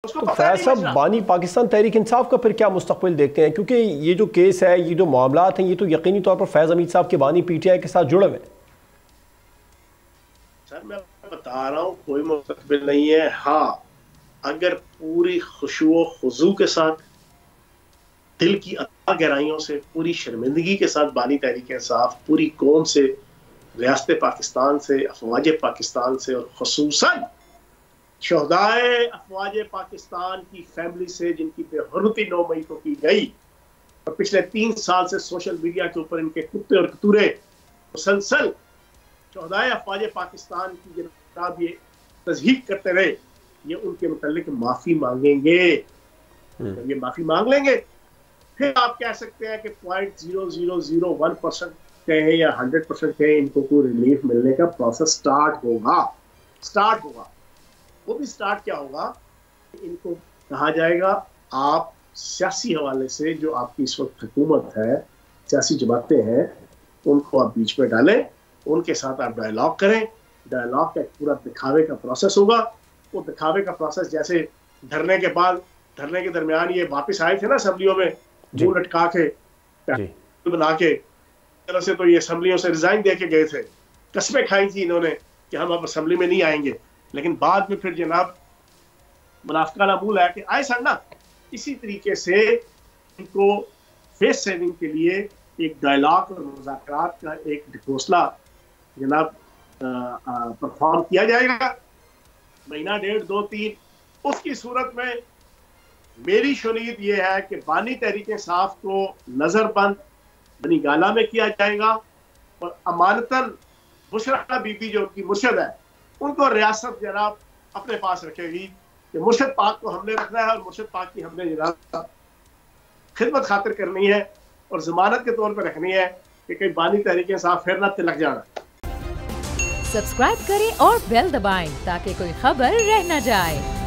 उसको तो पता फैज नहीं साहब, मसला। बानी पाकिस्तान तहरीक इंसाफ का फिर क्या मुस्तकबिल देखते हैं? क्योंकि ये जो केस है, ये जो मामलात हैं, ये तो यकीनी तौर पर फैज हमीद साहब के बानी पीटीआई के साथ जुड़े हुए हैं। सर मैं बता रहा हूँ कोई मुस्तकबिल नहीं है। हाँ, अगर पूरी खुशू खुजू के साथ, दिल की अता गहराइयों से, पूरी शर्मिंदगी के साथ बानी तहरीक इंसाफ पूरी कौम से, रियासत पाकिस्तान से, अफवाज पाकिस्तान से और खसूसन शहदाए अफवाज पाकिस्तान की फैमिली से, जिनकी बेहुरमती 9 मई को की गई और पिछले 3 साल से सोशल मीडिया के ऊपर इनके कुत्ते और कतूरे मुसलसल शहदाए अफवाज पाकिस्तान की जनाब ये तजहीक करते रहे, ये उनके मुतालिक माफी मांगेंगे। जब ये माफी मांग लेंगे, फिर आप कह सकते हैं कि 0.0001% कहे या 100% कहे, इनको कोई रिलीफ मिलने का प्रोसेस स्टार्ट होगा। वो भी स्टार्ट क्या होगा, इनको कहा जाएगा आप सियासी हवाले से जो आपकी इस वक्त हुकूमत है, सियासी जमातें हैं, उनको आप बीच में डालें, उनके साथ आप डायलॉग करें। डायलॉग का एक पूरा दिखावे का प्रोसेस होगा। वो दिखावे का प्रोसेस जैसे धरने के बाद, धरने के दरमियान ये वापस आए थे ना असेंबलियों में, मुंह लटका के, बना के, तरह से तो ये असेंबलियों से रिजाइन दे के गए थे, कस्में खाई थी इन्होंने कि हम अब असेंबली में नहीं आएंगे, लेकिन बाद में फिर जनाब मुनाफिकाना मुंह ला के आए सर ना। इसी तरीके से इनको फेस सेविंग के लिए एक डायलॉग और मुज़ाकरात का एक घोंसला जनाब परफॉर्म किया जाएगा, महीना, 1.5, 2, 3। उसकी सूरत में मेरी शुनीद ये है कि बानी तहरीक इंसाफ को नजरबंद बनी गाला में किया जाएगा और अमानतन बुशरा बीबी जो उनकी मुर्शद है, उनको रियासत जनाब अपने पास रखेगी कि मुर्शद पाक को हमने रखना है और मुर्शद पाक की हमने जनाब खिदमत खातिर करनी है और जमानत के तौर पर रखनी है कि कहीं बानी तहरीक इंसाफ फिर न तिलक जाना। सब्सक्राइब करें और बेल दबाएं ताकि कोई खबर रह न जाए।